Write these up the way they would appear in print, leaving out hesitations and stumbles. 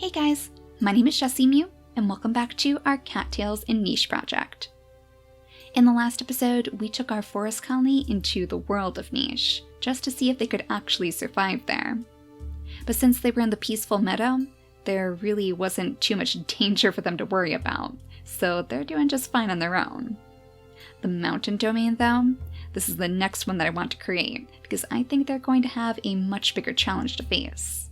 Hey guys, my name is JessiMew, and welcome back to our Cattails and Niche project. In the last episode, we took our forest colony into the world of Niche, just to see if they could actually survive there. But since they were in the peaceful meadow, there really wasn't too much danger for them to worry about, so they're doing just fine on their own. The mountain domain though, this is the next one that I want to create, because I think they're going to have a much bigger challenge to face.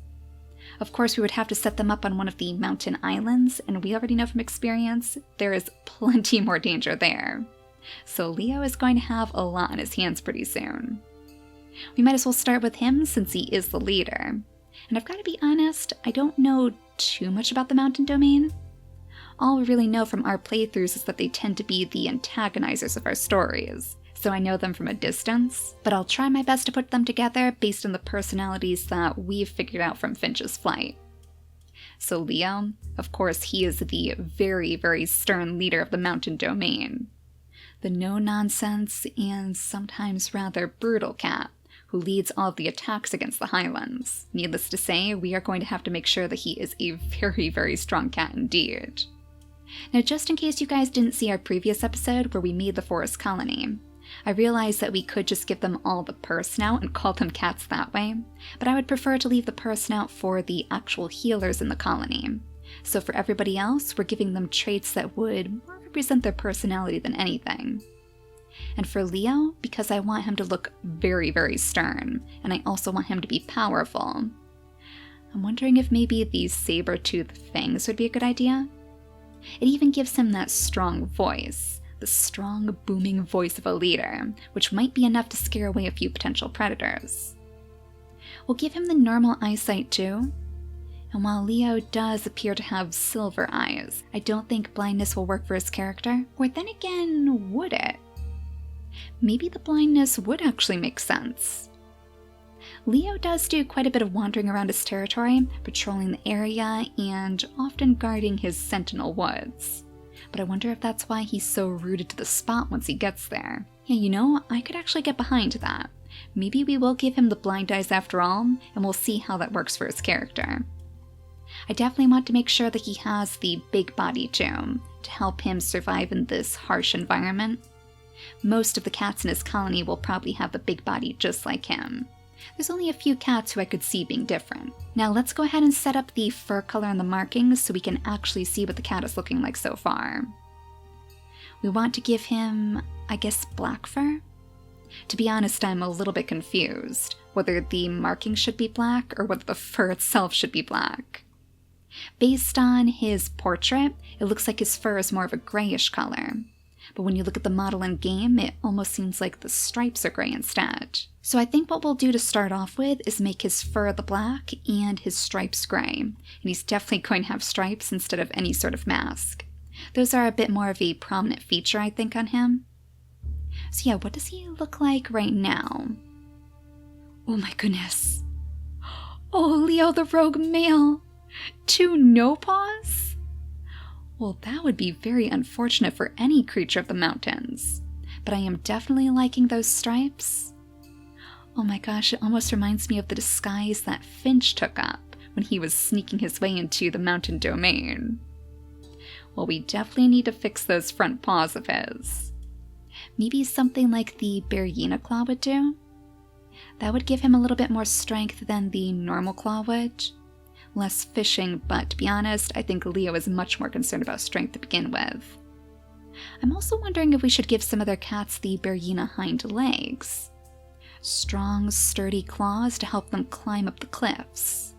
Of course, we would have to set them up on one of the mountain islands, and we already know from experience, there is plenty more danger there. So Leo is going to have a lot on his hands pretty soon. We might as well start with him since he is the leader. And I've got to be honest, I don't know too much about the mountain domain. All we really know from our playthroughs is that they tend to be the antagonizers of our stories, so I know them from a distance, but I'll try my best to put them together based on the personalities that we've figured out from Finch's flight. So Leo, of course, he is the very, very stern leader of the mountain domain. The no-nonsense and sometimes rather brutal cat who leads all of the attacks against the Highlands. Needless to say, we are going to have to make sure that he is a very, very strong cat indeed. Now, just in case you guys didn't see our previous episode where we made the forest colony, I realized that we could just give them all the purr snout and call them cats that way, but I would prefer to leave the purr snout for the actual healers in the colony. So for everybody else, we're giving them traits that would more represent their personality than anything. And for Leo, because I want him to look very, very stern, and I also want him to be powerful, I'm wondering if maybe these saber-toothed fangs would be a good idea? It even gives him that strong voice. The strong, booming voice of a leader, which might be enough to scare away a few potential predators. We'll give him the normal eyesight too, and while Leo does appear to have silver eyes, I don't think blindness will work for his character, or then again, would it? Maybe the blindness would actually make sense. Leo does do quite a bit of wandering around his territory, patrolling the area, and often guarding his sentinel woods. But I wonder if that's why he's so rooted to the spot once he gets there. Yeah, you know, I could actually get behind that. Maybe we will give him the blind eyes after all, and we'll see how that works for his character. I definitely want to make sure that he has the big body too, to help him survive in this harsh environment. Most of the cats in his colony will probably have the big body just like him. There's only a few cats who I could see being different. Now let's go ahead and set up the fur color and the markings so we can actually see what the cat is looking like so far. We want to give him, I guess, black fur? To be honest, I'm a little bit confused, whether the markings should be black or whether the fur itself should be black. Based on his portrait, it looks like his fur is more of a grayish color. But when you look at the model in game, it almost seems like the stripes are gray instead. So I think what we'll do to start off with is make his fur the black and his stripes gray. And he's definitely going to have stripes instead of any sort of mask. Those are a bit more of a prominent feature, I think, on him. So yeah, what does he look like right now? Oh my goodness. Oh, Leo the rogue male! 2 no paws? Well, that would be very unfortunate for any creature of the mountains. But I am definitely liking those stripes. Oh my gosh, it almost reminds me of the disguise that Finch took up when he was sneaking his way into the mountain domain. Well, we definitely need to fix those front paws of his. Maybe something like the Berryina claw would do? That would give him a little bit more strength than the normal claw would. Less fishing, but to be honest, I think Leo is much more concerned about strength to begin with. I'm also wondering if we should give some other cats the Berryina hind legs. Strong, sturdy claws to help them climb up the cliffs.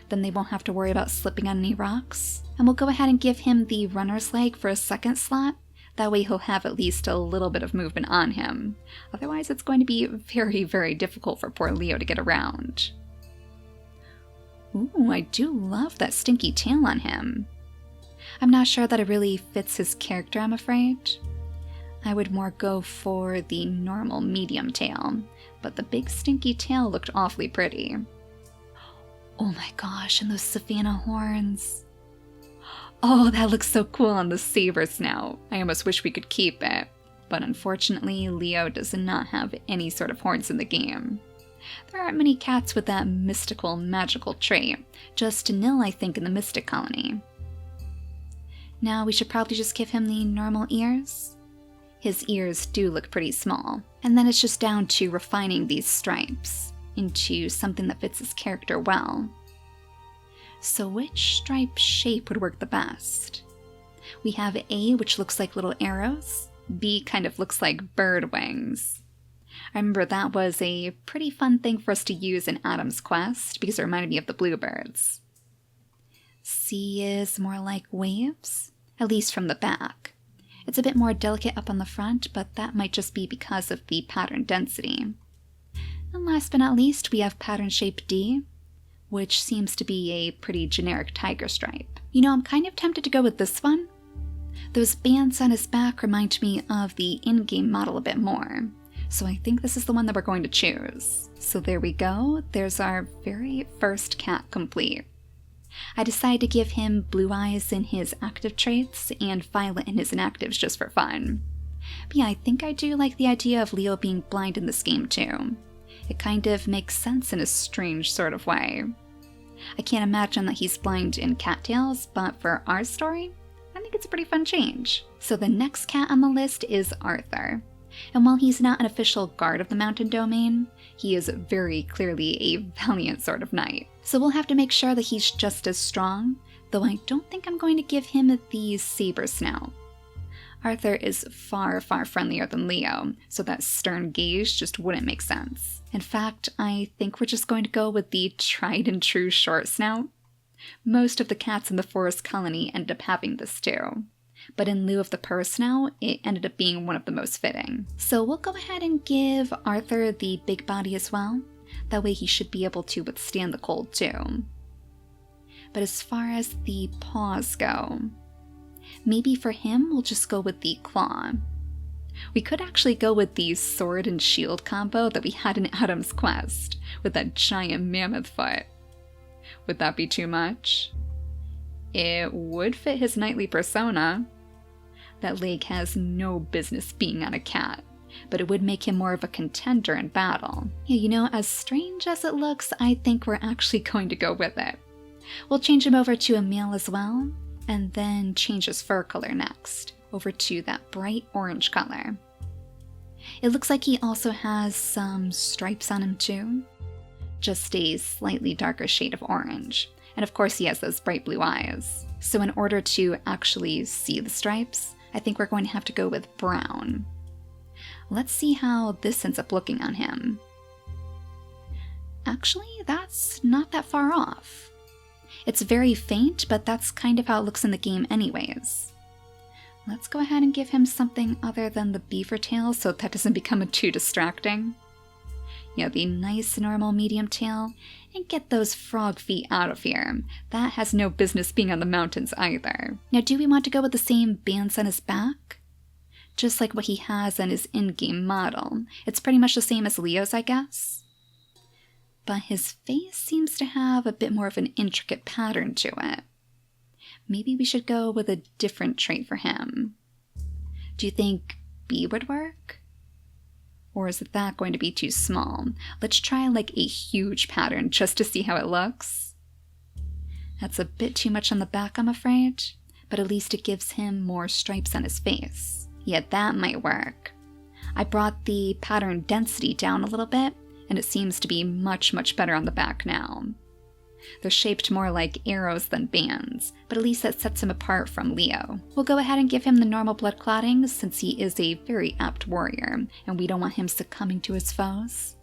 Then they won't have to worry about slipping on any rocks. And we'll go ahead and give him the runner's leg for a second slot. That way he'll have at least a little bit of movement on him. Otherwise it's going to be very, very difficult for poor Leo to get around. Ooh, I do love that stinky tail on him. I'm not sure that it really fits his character, I'm afraid. I would more go for the normal medium tail, but the big stinky tail looked awfully pretty. Oh my gosh, and those savannah horns. Oh, that looks so cool on the saber snout. I almost wish we could keep it, but unfortunately, Leo does not have any sort of horns in the game. There aren't many cats with that mystical, magical trait. Just nil, I think, in the Mystic Colony. Now we should probably just give him the normal ears. His ears do look pretty small. And then it's just down to refining these stripes into something that fits his character well. So which stripe shape would work the best? We have A, which looks like little arrows. B kind of looks like bird wings. I remember that was a pretty fun thing for us to use in Adam's Quest because it reminded me of the bluebirds. C is more like waves, at least from the back. It's a bit more delicate up on the front, but that might just be because of the pattern density. And last but not least, we have pattern shape D, which seems to be a pretty generic tiger stripe. You know, I'm kind of tempted to go with this one. Those bands on his back remind me of the in-game model a bit more, so I think this is the one that we're going to choose. So there we go, there's our very first cat complete. I decided to give him blue eyes in his active traits and violet in his inactives just for fun. But yeah, I think I do like the idea of Leo being blind in this game too. It kind of makes sense in a strange sort of way. I can't imagine that he's blind in Cattails, but for our story, I think it's a pretty fun change. So the next cat on the list is Arthur. And while he's not an official guard of the mountain domain, he is very clearly a valiant sort of knight. So we'll have to make sure that he's just as strong, though I don't think I'm going to give him the saber snout. Arthur is far, far friendlier than Leo, so that stern gaze just wouldn't make sense. In fact, I think we're just going to go with the tried and true short snout. Most of the cats in the forest colony ended up having this too, but in lieu of the purse snout, it ended up being one of the most fitting. So we'll go ahead and give Arthur the big body as well. That way he should be able to withstand the cold too. But as far as the paws go, maybe for him we'll just go with the claw. We could actually go with the sword and shield combo that we had in Adam's Quest, with that giant mammoth foot. Would that be too much? It would fit his knightly persona. That leg has no business being on a cat, but it would make him more of a contender in battle. Yeah, you know, as strange as it looks, I think we're actually going to go with it. We'll change him over to a male as well, and then change his fur color next, over to that bright orange color. It looks like he also has some stripes on him too, just a slightly darker shade of orange. And of course he has those bright blue eyes. So in order to actually see the stripes, I think we're going to have to go with brown. Let's see how this ends up looking on him. Actually, that's not that far off. It's very faint, but that's kind of how it looks in the game anyways. Let's go ahead and give him something other than the beaver tail so that doesn't become too distracting. Yeah, the nice normal medium tail, and get those frog feet out of here. That has no business being on the mountains either. Now, do we want to go with the same bands on his back? Just like what he has on his in-game model. It's pretty much the same as Leo's, I guess. But his face seems to have a bit more of an intricate pattern to it. Maybe we should go with a different trait for him. Do you think B would work? Or is that going to be too small? Let's try like a huge pattern just to see how it looks. That's a bit too much on the back, I'm afraid, but at least it gives him more stripes on his face. Yeah, that might work. I brought the pattern density down a little bit, and it seems to be much, much better on the back now. They're shaped more like arrows than bands, but at least that sets him apart from Leo. We'll go ahead and give him the normal blood clotting since he is a very apt warrior, and we don't want him succumbing to his foes.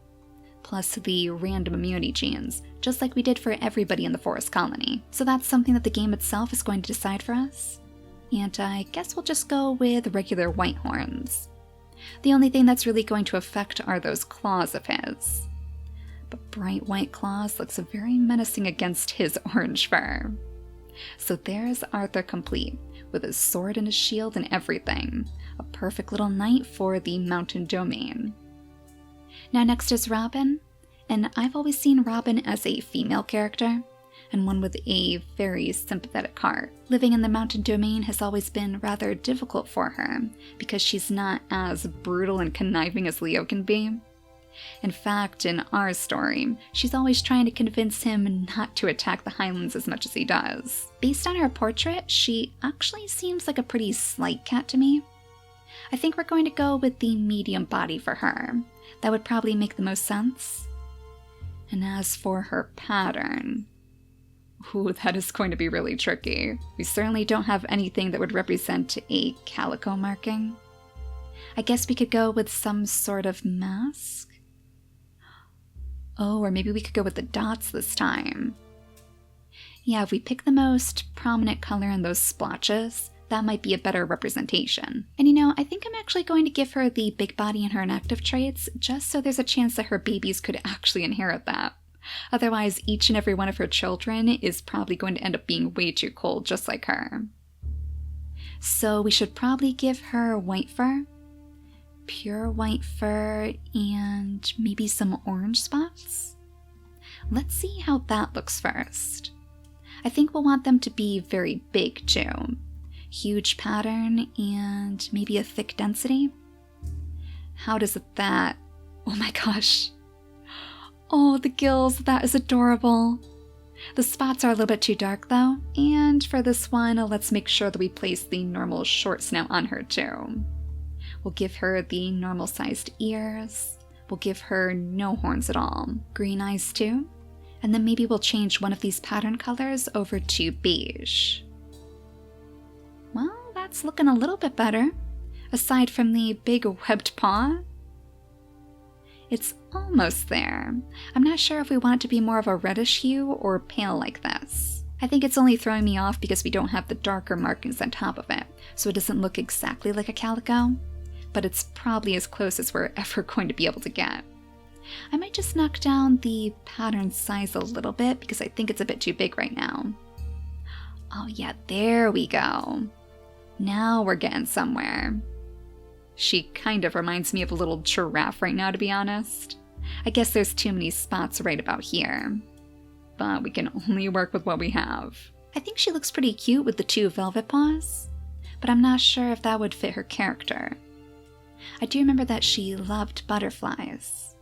Plus the random immunity genes, just like we did for everybody in the forest colony. So that's something that the game itself is going to decide for us. And I guess we'll just go with regular white horns. The only thing that's really going to affect are those claws of his. But bright white claws looks very menacing against his orange fur. So there's Arthur complete, with his sword and his shield and everything. A perfect little knight for the mountain domain. Now next is Robin, and I've always seen Robin as a female character, and one with a very sympathetic heart. Living in the mountain domain has always been rather difficult for her, because she's not as brutal and conniving as Leo can be. In fact, in our story, she's always trying to convince him not to attack the Highlands as much as he does. Based on her portrait, she actually seems like a pretty slight cat to me. I think we're going to go with the medium body for her. That would probably make the most sense. And as for her pattern, ooh, that is going to be really tricky. We certainly don't have anything that would represent a calico marking. I guess we could go with some sort of mask. Oh, or maybe we could go with the dots this time. Yeah, if we pick the most prominent color in those splotches, that might be a better representation. And you know, I think I'm actually going to give her the big body and her inactive traits, just so there's a chance that her babies could actually inherit that. Otherwise, each and every one of her children is probably going to end up being way too cold, just like her. So we should probably give her white fur, pure white fur, and maybe some orange spots. Let's see how that looks first. I think we'll want them to be very big too. Huge pattern and maybe a thick density. How does that? Oh my gosh. Oh, the gills, that is adorable. The spots are a little bit too dark though, and for this one, let's make sure that we place the normal short snout on her too. We'll give her the normal sized ears. We'll give her no horns at all. Green eyes too. And then maybe we'll change one of these pattern colors over to beige. Well, that's looking a little bit better. Aside from the big webbed paw. It's almost there. I'm not sure if we want it to be more of a reddish hue or pale like this. I think it's only throwing me off because we don't have the darker markings on top of it, so it doesn't look exactly like a calico, but it's probably as close as we're ever going to be able to get. I might just knock down the pattern size a little bit because I think it's a bit too big right now. Oh yeah, there we go. Now we're getting somewhere. She kind of reminds me of a little giraffe right now, to be honest. I guess there's too many spots right about here. But we can only work with what we have. I think she looks pretty cute with the two velvet paws, but I'm not sure if that would fit her character. I do remember that she loved butterflies.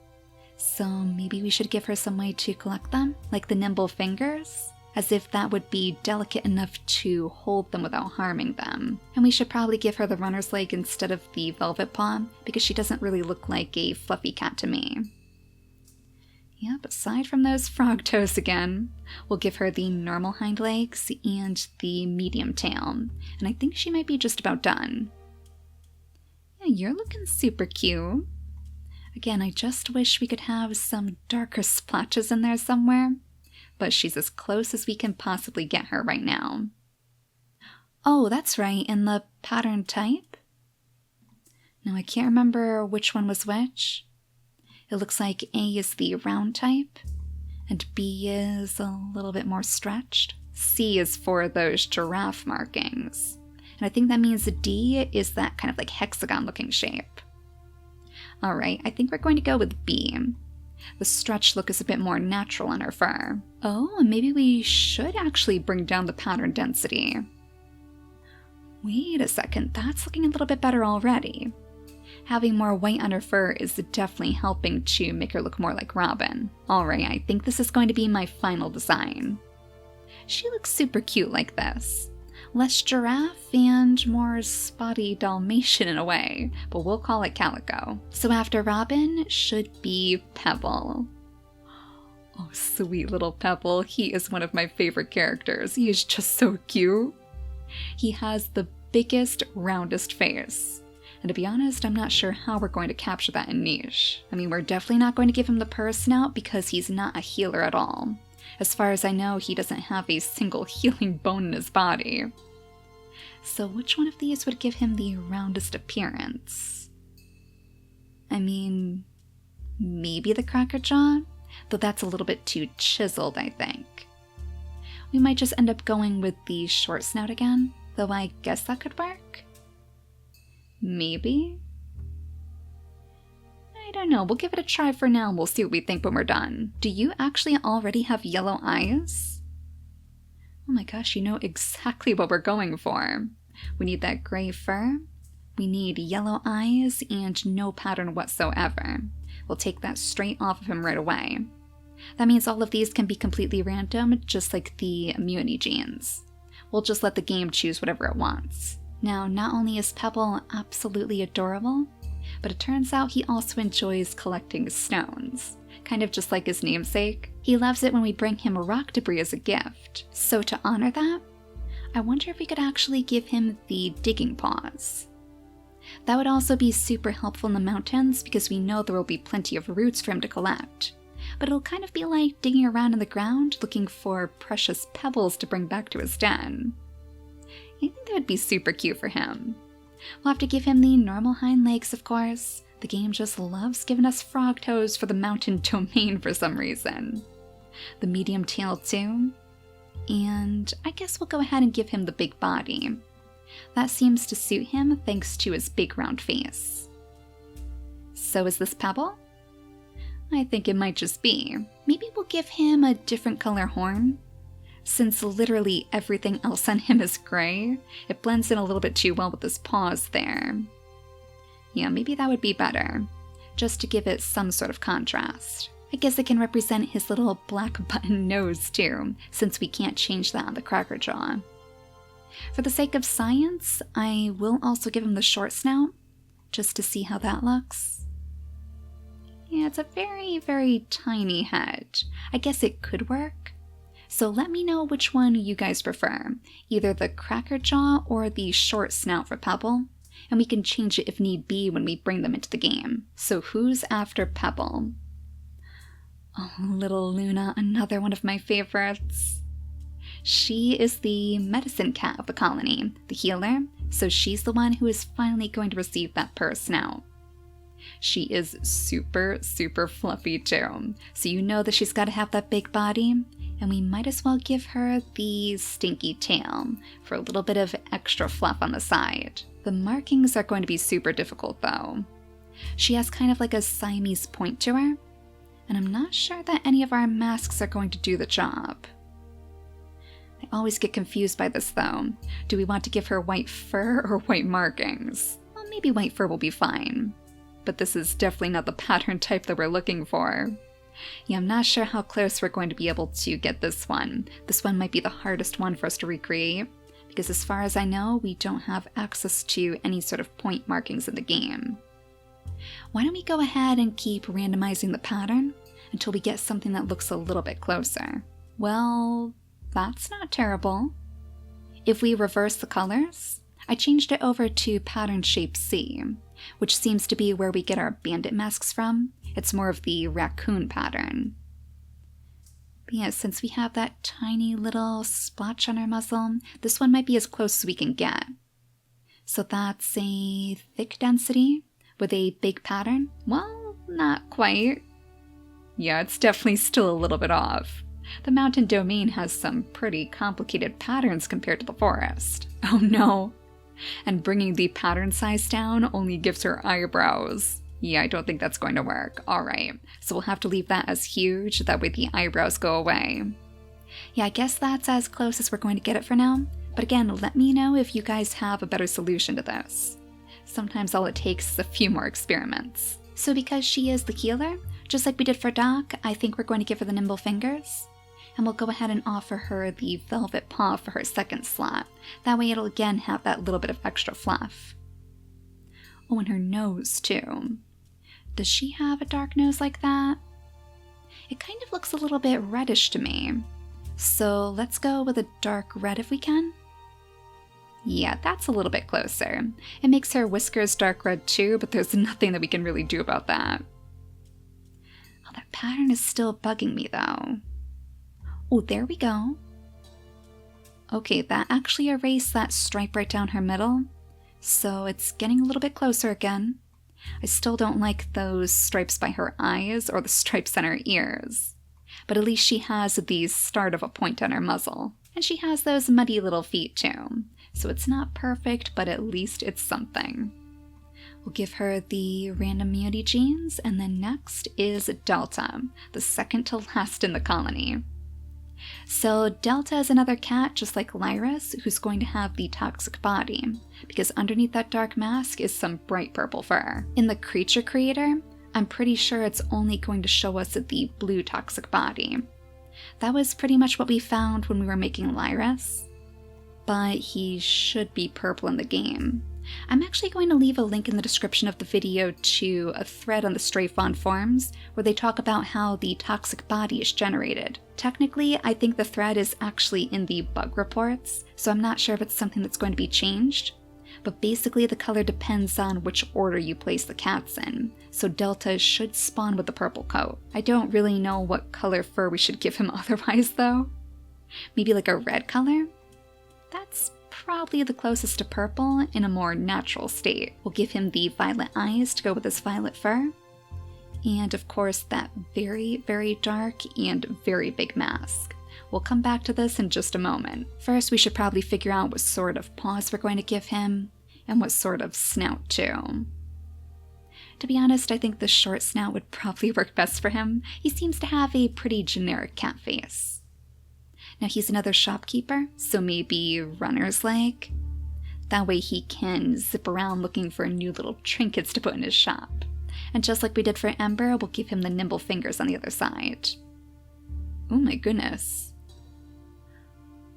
So maybe we should give her some way to collect them, like the nimble fingers, as if that would be delicate enough to hold them without harming them. And we should probably give her the runner's leg instead of the velvet paw, because she doesn't really look like a fluffy cat to me. Yep, aside from those frog toes again, we'll give her the normal hind legs and the medium tail, and I think she might be just about done. Yeah, you're looking super cute. Again, I just wish we could have some darker splotches in there somewhere, but she's as close as we can possibly get her right now. Oh, that's right, in the pattern type? Now I can't remember which one was which. It looks like A is the round type, and B is a little bit more stretched. C is for those giraffe markings, and I think that means D is that kind of like hexagon looking shape. Alright, I think we're going to go with B. The stretch look is a bit more natural on her fur. Oh, and maybe we should actually bring down the pattern density. Wait a second, that's looking a little bit better already. Having more white on her fur is definitely helping to make her look more like Robin. Alright, I think this is going to be my final design. She looks super cute like this. Less giraffe and more spotty Dalmatian in a way, but we'll call it calico. So after Robin should be Pebble. Oh, sweet little Pebble. He is one of my favorite characters. He is just so cute. He has the biggest, roundest face. And to be honest, I'm not sure how we're going to capture that in Niche. I mean, we're definitely not going to give him the purr snout because he's not a healer at all. As far as I know, he doesn't have a single healing bone in his body. So which one of these would give him the roundest appearance? I mean, maybe the cracker jaw, though that's a little bit too chiseled, I think. We might just end up going with the short snout again, though I guess that could work. Maybe? I don't know, we'll give it a try for now and we'll see what we think when we're done. Do you actually already have yellow eyes? Oh my gosh, you know exactly what we're going for. We need that gray fur, we need yellow eyes, and no pattern whatsoever. We'll take that straight off of him right away. That means all of these can be completely random, just like the immunity genes. We'll just let the game choose whatever it wants. Now, not only is Pebble absolutely adorable, but it turns out he also enjoys collecting stones. Kind of just like his namesake. He loves it when we bring him rock debris as a gift. So to honor that, I wonder if we could actually give him the digging paws. That would also be super helpful in the mountains because we know there will be plenty of roots for him to collect. But it'll kind of be like digging around in the ground looking for precious pebbles to bring back to his den. I think that would be super cute for him. We'll have to give him the normal hind legs, of course. The game just loves giving us frog toes for the mountain domain for some reason. The medium tail too. And I guess we'll go ahead and give him the big body. That seems to suit him thanks to his big round face. So is this Pebble? I think it might just be. Maybe we'll give him a different color horn. Since literally everything else on him is gray, it blends in a little bit too well with his paws there. Yeah, maybe that would be better, just to give it some sort of contrast. I guess it can represent his little black button nose too, since we can't change that on the cracker jaw. For the sake of science, I will also give him the short snout, just to see how that looks. Yeah, it's a very, very tiny head. I guess it could work. So let me know which one you guys prefer, either the cracker jaw or the short snout for Pebble, and we can change it if need be when we bring them into the game. So who's after Pebble? Oh, little Luna, another one of my favorites. She is the medicine cat of the colony, the healer, so she's the one who is finally going to receive that purr snout. She is super, super fluffy too, so you know that she's got to have that big body, and we might as well give her the stinky tail for a little bit of extra fluff on the side. The markings are going to be super difficult though. She has kind of like a Siamese point to her, and I'm not sure that any of our masks are going to do the job. I always get confused by this though. Do we want to give her white fur or white markings? Well, maybe white fur will be fine. But this is definitely not the pattern type that we're looking for. Yeah, I'm not sure how close we're going to be able to get this one. This one might be the hardest one for us to recreate, because as far as I know, we don't have access to any sort of point markings in the game. Why don't we go ahead and keep randomizing the pattern until we get something that looks a little bit closer? Well, that's not terrible. If we reverse the colors, I changed it over to pattern shape C, which seems to be where we get our bandit masks from. It's more of the raccoon pattern. But yeah, since we have that tiny little splotch on our muzzle, this one might be as close as we can get. So that's a thick density with a big pattern? Well, not quite. Yeah, it's definitely still a little bit off. The mountain domain has some pretty complicated patterns compared to the forest. Oh no! And bringing the pattern size down only gives her eyebrows. Yeah, I don't think that's going to work. Alright, so we'll have to leave that as huge, that way the eyebrows go away. Yeah, I guess that's as close as we're going to get it for now, but again, let me know if you guys have a better solution to this. Sometimes all it takes is a few more experiments. So because she is the healer, just like we did for Doc, I think we're going to give her the nimble fingers. And we'll go ahead and offer her the velvet paw for her second slot. That way it'll again have that little bit of extra fluff. Oh, and her nose too. Does she have a dark nose like that? It kind of looks a little bit reddish to me. So let's go with a dark red if we can. Yeah, that's a little bit closer. It makes her whiskers dark red too, but there's nothing that we can really do about that. Oh, that pattern is still bugging me though. Oh, there we go. Okay, that actually erased that stripe right down her middle, so it's getting a little bit closer again. I still don't like those stripes by her eyes or the stripes on her ears, but at least she has the start of a point on her muzzle. And she has those muddy little feet too, so it's not perfect, but at least it's something. We'll give her the random immunity genes, and then next is Delta, the second to last in the colony. So Delta is another cat just like Lyris, who's going to have the toxic body, because underneath that dark mask is some bright purple fur. In the creature creator, I'm pretty sure it's only going to show us the blue toxic body. That was pretty much what we found when we were making Lyris, but he should be purple in the game. I'm actually going to leave a link in the description of the video to a thread on the Stray Fawn forums where they talk about how the toxic body is generated. Technically, I think the thread is actually in the bug reports, so I'm not sure if it's something that's going to be changed. But basically the color depends on which order you place the cats in, so Delta should spawn with the purple coat. I don't really know what color fur we should give him otherwise though. Maybe like a red color? That's probably the closest to purple in a more natural state. We'll give him the violet eyes to go with his violet fur. And of course that very, very dark and very big mask. We'll come back to this in just a moment. First, we should probably figure out what sort of paws we're going to give him, and what sort of snout too. To be honest, I think the short snout would probably work best for him. He seems to have a pretty generic cat face. Now he's another shopkeeper, so maybe runner's leg. That way he can zip around looking for new little trinkets to put in his shop. And just like we did for Ember, we'll give him the nimble fingers on the other side. Oh my goodness.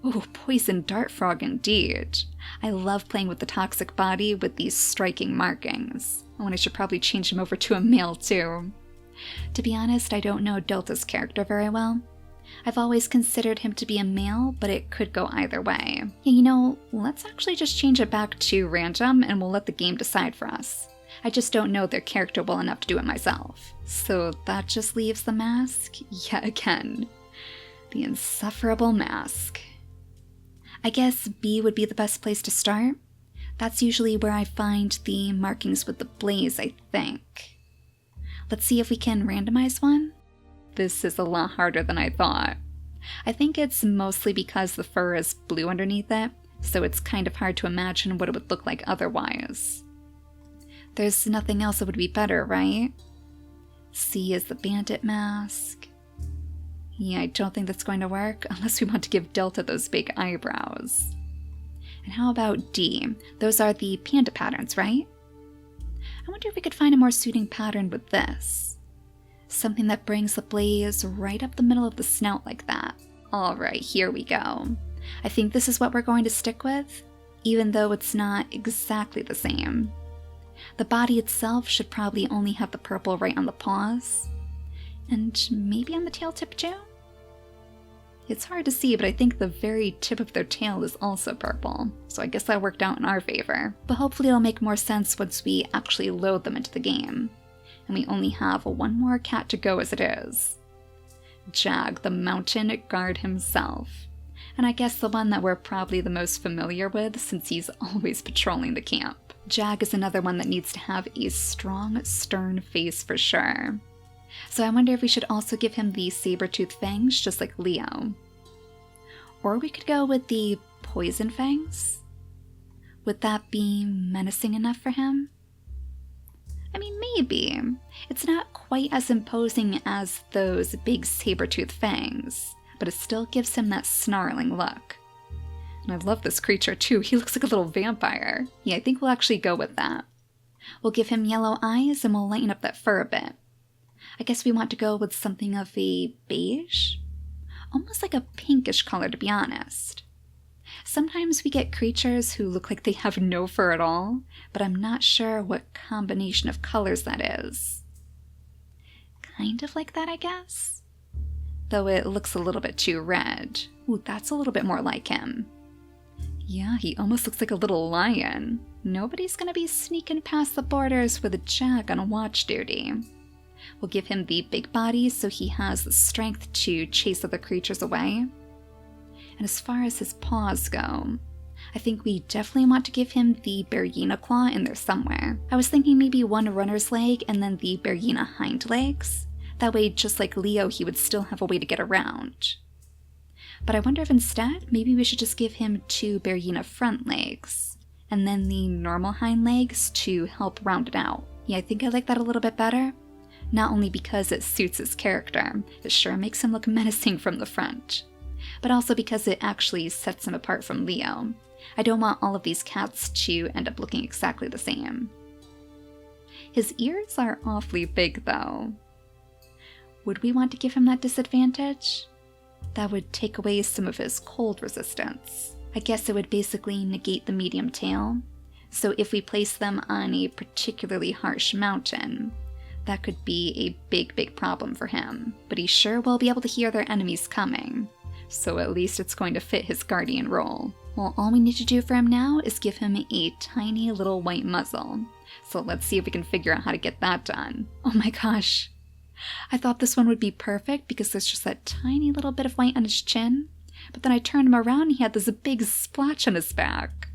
Oh, poison dart frog indeed. I love playing with the toxic body with these striking markings. Oh, and I should probably change him over to a male too. To be honest, I don't know Delta's character very well. I've always considered him to be a male, but it could go either way. Yeah, you know, let's actually just change it back to random and we'll let the game decide for us. I just don't know their character well enough to do it myself. So that just leaves the mask yet again. The insufferable mask. I guess B would be the best place to start. That's usually where I find the markings with the blaze, I think. Let's see if we can randomize one. This is a lot harder than I thought. I think it's mostly because the fur is blue underneath it, so it's kind of hard to imagine what it would look like otherwise. There's nothing else that would be better, right? C is the bandit mask. Yeah, I don't think that's going to work unless we want to give Delta those big eyebrows. And how about D? Those are the panda patterns, right? I wonder if we could find a more suiting pattern with this. Something that brings the blaze right up the middle of the snout like that. Alright, here we go. I think this is what we're going to stick with, even though it's not exactly the same. The body itself should probably only have the purple right on the paws. And maybe on the tail tip too? It's hard to see, but I think the very tip of their tail is also purple, so I guess that worked out in our favor. But hopefully it'll make more sense once we actually load them into the game. And we only have one more cat to go as it is. Jag, the mountain guard himself. And I guess the one that we're probably the most familiar with since he's always patrolling the camp. Jag is another one that needs to have a strong, stern face for sure. So I wonder if we should also give him the saber-toothed fangs, just like Leo. Or we could go with the poison fangs. Would that be menacing enough for him? I mean, maybe. It's not quite as imposing as those big saber-toothed fangs, but it still gives him that snarling look. And I love this creature too, he looks like a little vampire. Yeah, I think we'll actually go with that. We'll give him yellow eyes and we'll lighten up that fur a bit. I guess we want to go with something of a beige? Almost like a pinkish color, to be honest. Sometimes we get creatures who look like they have no fur at all, but I'm not sure what combination of colors that is. Kind of like that, I guess? Though it looks a little bit too red. Ooh, that's a little bit more like him. Yeah, he almost looks like a little lion. Nobody's gonna be sneaking past the borders with a Jag on watch duty. We'll give him the big body so he has the strength to chase other creatures away. And as far as his paws go, I think we definitely want to give him the Berryina claw in there somewhere. I was thinking maybe one runner's leg and then the Berryina hind legs. That way, just like Leo, he would still have a way to get around. But I wonder if instead, maybe we should just give him 2 Berryina front legs, and then the normal hind legs to help round it out. Yeah, I think I like that a little bit better. Not only because it suits his character, it sure makes him look menacing from the front, but also because it actually sets him apart from Leo. I don't want all of these cats to end up looking exactly the same. His ears are awfully big, though. Would we want to give him that disadvantage? That would take away some of his cold resistance. I guess it would basically negate the medium tail. So if we place them on a particularly harsh mountain, that could be a big problem for him. But he sure will be able to hear their enemies coming. So at least it's going to fit his guardian role. Well, all we need to do for him now is give him a tiny little white muzzle. So let's see if we can figure out how to get that done. Oh my gosh. I thought this one would be perfect because there's just that tiny little bit of white on his chin. But then I turned him around and he had this big splotch on his back.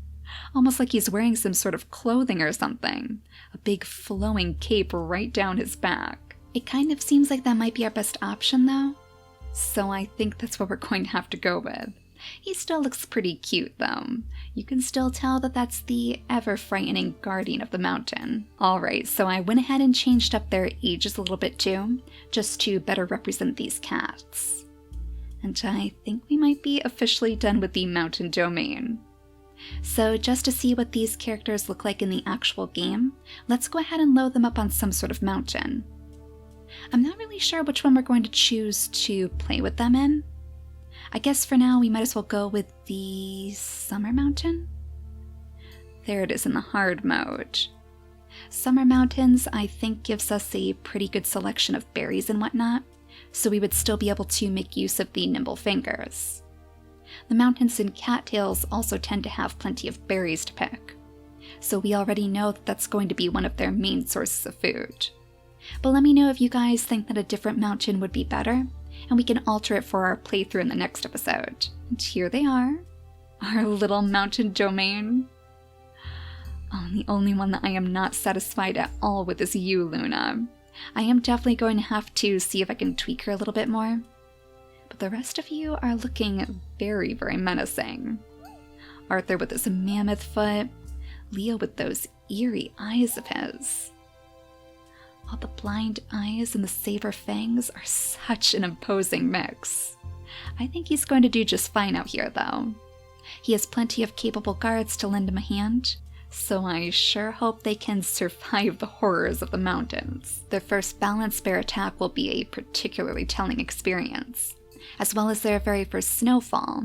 Almost like he's wearing some sort of clothing or something. A big flowing cape right down his back. It kind of seems like that might be our best option though. So I think that's what we're going to have to go with. He still looks pretty cute though. You can still tell that that's the ever-frightening guardian of the mountain. Alright, so I went ahead and changed up their ages a little bit too, just to better represent these cats. And I think we might be officially done with the mountain domain. So just to see what these characters look like in the actual game, let's go ahead and load them up on some sort of mountain. I'm not really sure which one we're going to choose to play with them in. I guess for now we might as well go with the Summer Mountain. There it is in the hard mode. Summer Mountains, I think, gives us a pretty good selection of berries and whatnot, so we would still be able to make use of the nimble fingers. The mountains in Cattails also tend to have plenty of berries to pick, so we already know that that's going to be one of their main sources of food. But let me know if you guys think that a different mountain would be better, and we can alter it for our playthrough in the next episode. And here they are, our little mountain domain. Oh, the only one that I am not satisfied at all with is you, Luna. I am definitely going to have to see if I can tweak her a little bit more. But the rest of you are looking very menacing. Arthur with his mammoth foot, Leo with those eerie eyes of his. All the blind eyes and the saber fangs are such an imposing mix. I think he's going to do just fine out here, though. He has plenty of capable guards to lend him a hand, so I sure hope they can survive the horrors of the mountains. Their first balance bear attack will be a particularly telling experience, as well as their very first snowfall.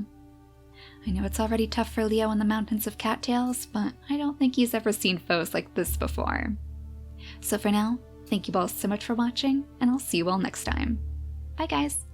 I know it's already tough for Leo in the mountains of Cattails, but I don't think he's ever seen foes like this before. So for now, thank you all so much for watching, and I'll see you all next time. Bye guys!